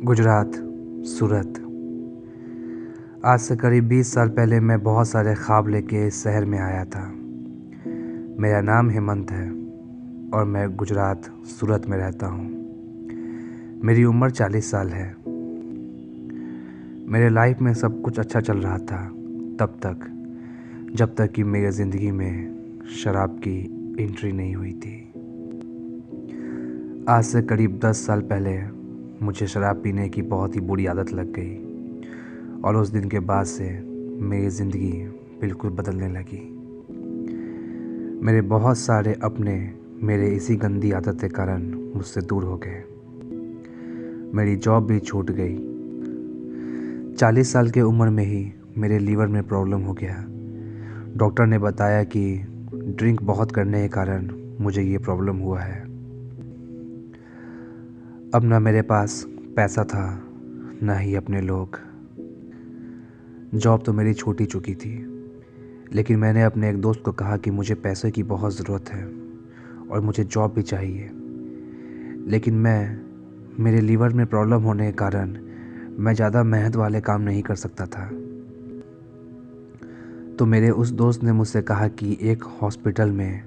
गुजरात, सूरत। आज से करीब 20 साल पहले मैं बहुत सारे ख्वाब लेके इस शहर में आया था। मेरा नाम हेमंत है और मैं गुजरात, सूरत में रहता हूँ। मेरी उम्र 40 साल है। मेरे लाइफ में सब कुछ अच्छा चल रहा था तब तक, जब तक कि मेरी ज़िंदगी में शराब की एंट्री नहीं हुई थी। आज से करीब 10 साल पहले मुझे शराब पीने की बहुत ही बुरी आदत लग गई और उस दिन के बाद से मेरी ज़िंदगी बिल्कुल बदलने लगी। मेरे बहुत सारे अपने मेरे इसी गंदी आदत के कारण मुझसे दूर हो गए। मेरी जॉब भी छूट गई। 40 साल की उम्र में ही मेरे लीवर में प्रॉब्लम हो गया। डॉक्टर ने बताया कि ड्रिंक बहुत करने के कारण मुझे ये प्रॉब्लम हुआ है। अब ना मेरे पास पैसा था, ना ही अपने लोग। जॉब तो मेरी छूट ही चुकी थी, लेकिन मैंने अपने एक दोस्त को कहा कि मुझे पैसे की बहुत ज़रूरत है और मुझे जॉब भी चाहिए। लेकिन मेरे लीवर में प्रॉब्लम होने के कारण मैं ज़्यादा मेहनत वाले काम नहीं कर सकता था। तो मेरे उस दोस्त ने मुझसे कहा कि एक हॉस्पिटल में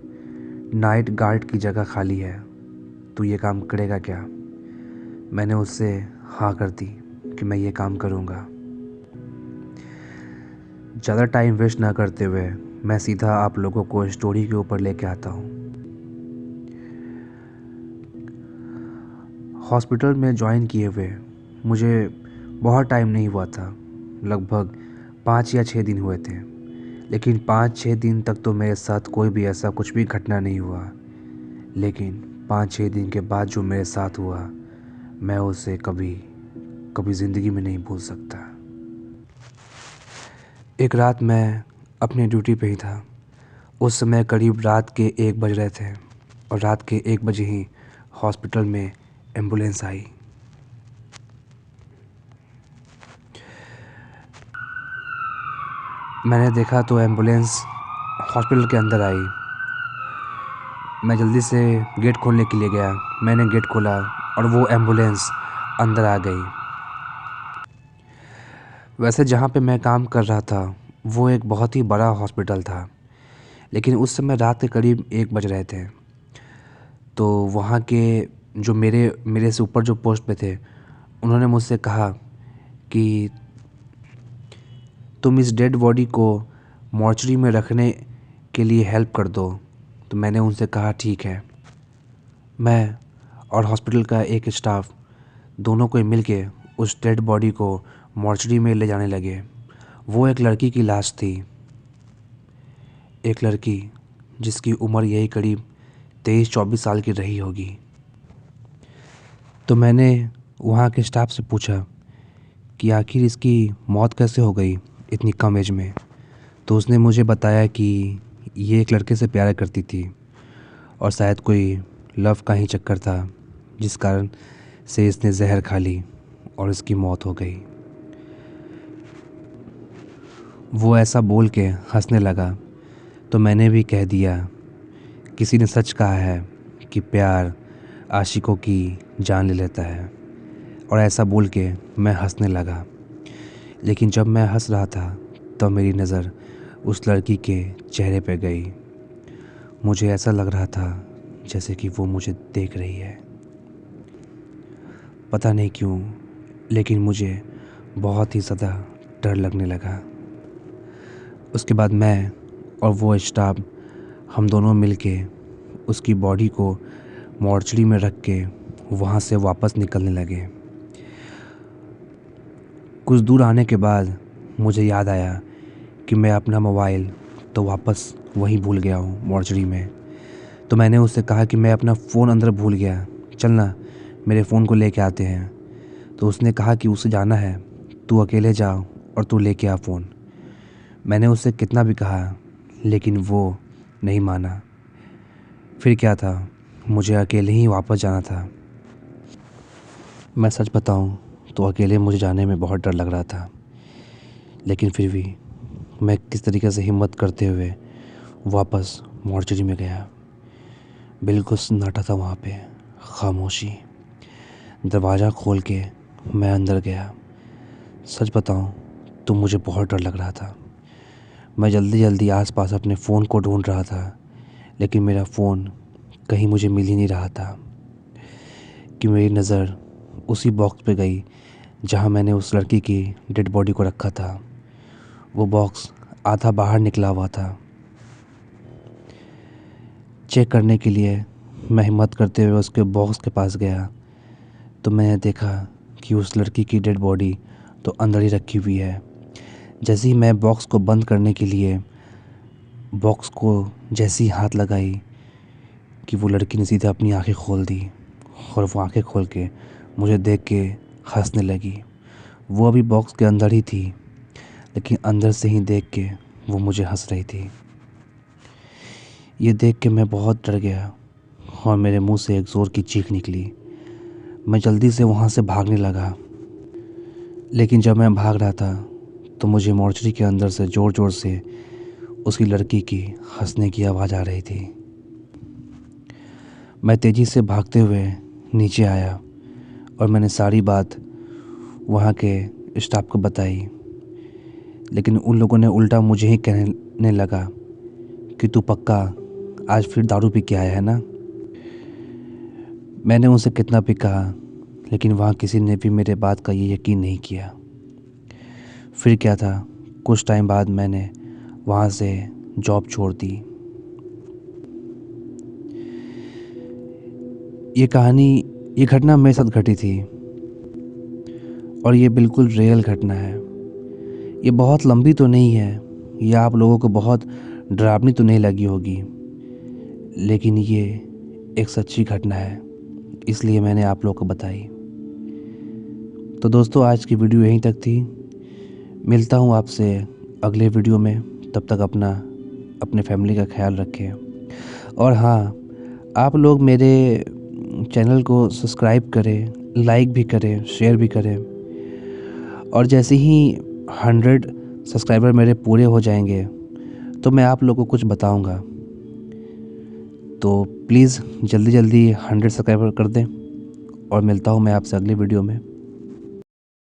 नाइट गार्ड की जगह खाली है, तू ये काम करेगा क्या? मैंने उससे हाँ कर दी कि मैं ये काम करूँगा। ज़्यादा टाइम वेस्ट ना करते हुए मैं सीधा आप लोगों को स्टोरी के ऊपर लेके आता हूँ। हॉस्पिटल में ज्वाइन किए हुए मुझे बहुत टाइम नहीं हुआ था, लगभग 5 या 6 दिन हुए थे। लेकिन 5-6 दिन तक तो मेरे साथ कोई भी ऐसा कुछ भी घटना नहीं हुआ। लेकिन 5-6 दिन के बाद जो मेरे साथ हुआ, मैं उसे कभी ज़िंदगी में नहीं भूल सकता। एक रात मैं अपनी ड्यूटी पे ही था। उस समय करीब रात के 1 बज रहे थे और रात के 1 बजे ही हॉस्पिटल में एम्बुलेंस आई। मैंने देखा तो एम्बुलेंस हॉस्पिटल के अंदर आई। मैं जल्दी से गेट खोलने के लिए गया। मैंने गेट खोला और वो एम्बुलेंस अंदर आ गई। वैसे जहाँ पे मैं काम कर रहा था वो एक बहुत ही बड़ा हॉस्पिटल था, लेकिन उस समय रात के करीब 1 बज रहे थे। तो वहाँ के जो मेरे से ऊपर जो पोस्ट पे थे, उन्होंने मुझसे कहा कि तुम इस डेड बॉडी को मॉर्चरी में रखने के लिए हेल्प कर दो। तो मैंने उनसे कहा ठीक है। मैं और हॉस्पिटल का एक स्टाफ दोनों को मिल के उस डेड बॉडी को मॉर्चरी में ले जाने लगे। वो एक लड़की की लाश थी, एक लड़की जिसकी उम्र यही करीब 23-24 साल की रही होगी। तो मैंने वहाँ के स्टाफ से पूछा कि आखिर इसकी मौत कैसे हो गई इतनी कम एज में। तो उसने मुझे बताया कि ये एक लड़के से प्यार करती थी और शायद कोई लव का ही चक्कर था, जिस कारण से इसने जहर खा ली और इसकी मौत हो गई। वो ऐसा बोल के हंसने लगा तो मैंने भी कह दिया, किसी ने सच कहा है कि प्यार आशिकों की जान ले लेता है। और ऐसा बोल के मैं हंसने लगा। लेकिन जब मैं हंस रहा था तब मेरी नज़र उस लड़की के चेहरे पे गई। मुझे ऐसा लग रहा था जैसे कि वो मुझे देख रही है। पता नहीं क्यों, लेकिन मुझे बहुत ही ज़्यादा डर लगने लगा। उसके बाद मैं और वो स्टाफ हम दोनों मिलके उसकी बॉडी को मॉर्चरी में रख के वहाँ से वापस निकलने लगे। कुछ दूर आने के बाद मुझे याद आया कि मैं अपना मोबाइल तो वापस वहीं भूल गया हूँ मॉर्चरी में। तो मैंने उससे कहा कि मैं अपना फ़ोन अंदर भूल गया, चलना मेरे फ़ोन को लेके आते हैं। तो उसने कहा कि उसे जाना है, तू अकेले जा और तू लेके आ फ़ोन। मैंने उससे कितना भी कहा लेकिन वो नहीं माना। फिर क्या था, मुझे अकेले ही वापस जाना था। मैं सच बताऊं तो अकेले मुझे जाने में बहुत डर लग रहा था, लेकिन फिर भी मैं किस तरीके से हिम्मत करते हुए वापस मॉर्चरी में गया। बिल्कुल सन्नाटा था वहाँ पे, खामोशी। दरवाज़ा खोल के मैं अंदर गया। सच बताऊं तो मुझे बहुत डर लग रहा था। मैं जल्दी जल्दी आसपास अपने फ़ोन को ढूंढ रहा था, लेकिन मेरा फ़ोन कहीं मुझे मिल ही नहीं रहा था कि मेरी नज़र उसी बॉक्स पे गई जहां मैंने उस लड़की की डेड बॉडी को रखा था। वो बॉक्स आधा बाहर निकला हुआ था। चेक करने के लिए मैं हिम्मत करते हुए उसके बॉक्स के पास गया तो मैंने देखा कि उस लड़की की डेड बॉडी तो अंदर ही रखी हुई है। जैसे ही मैं बॉक्स को बंद करने के लिए बॉक्स को जैसी हाथ लगाई कि वो लड़की ने सीधे अपनी आंखें खोल दी और वो आंखें खोल के मुझे देख के हंसने लगी। वो अभी बॉक्स के अंदर ही थी, लेकिन अंदर से ही देख के वो मुझे हंस रही थी। ये देख के मैं बहुत डर गया और मेरे मुंह से एक ज़ोर की चीख निकली। मैं जल्दी से वहाँ से भागने लगा, लेकिन जब मैं भाग रहा था तो मुझे मॉर्चरी के अंदर से ज़ोर ज़ोर से उसकी लड़की की हंसने की आवाज़ आ रही थी। मैं तेज़ी से भागते हुए नीचे आया और मैंने सारी बात वहाँ के स्टाफ को बताई, लेकिन उन लोगों ने उल्टा मुझे ही कहने लगा कि तू पक्का आज फिर दारू पी के आया है ना। मैंने उनसे कितना भी कहा, लेकिन वहाँ किसी ने भी मेरे बात का ये यकीन नहीं किया। फिर क्या था, कुछ टाइम बाद मैंने वहाँ से जॉब छोड़ दी। ये घटना मेरे साथ घटी थी और ये बिल्कुल रियल घटना है। ये बहुत लंबी तो नहीं है, या आप लोगों को बहुत डरावनी तो नहीं लगी होगी, लेकिन ये एक सच्ची घटना है, इसलिए मैंने आप लोगों को बताई। तो दोस्तों, आज की वीडियो यहीं तक थी। मिलता हूँ आपसे अगले वीडियो में। तब तक अपने फैमिली का ख्याल रखें। और हाँ, आप लोग मेरे चैनल को सब्सक्राइब करें, लाइक भी करें, शेयर भी करें। और जैसे ही 100 सब्सक्राइबर मेरे पूरे हो जाएंगे तो मैं आप लोगों को कुछ बताऊंगा। तो प्लीज़ जल्दी जल्दी 100 सब्सक्राइबर कर दें और मिलता हूं मैं आपसे अगली वीडियो में।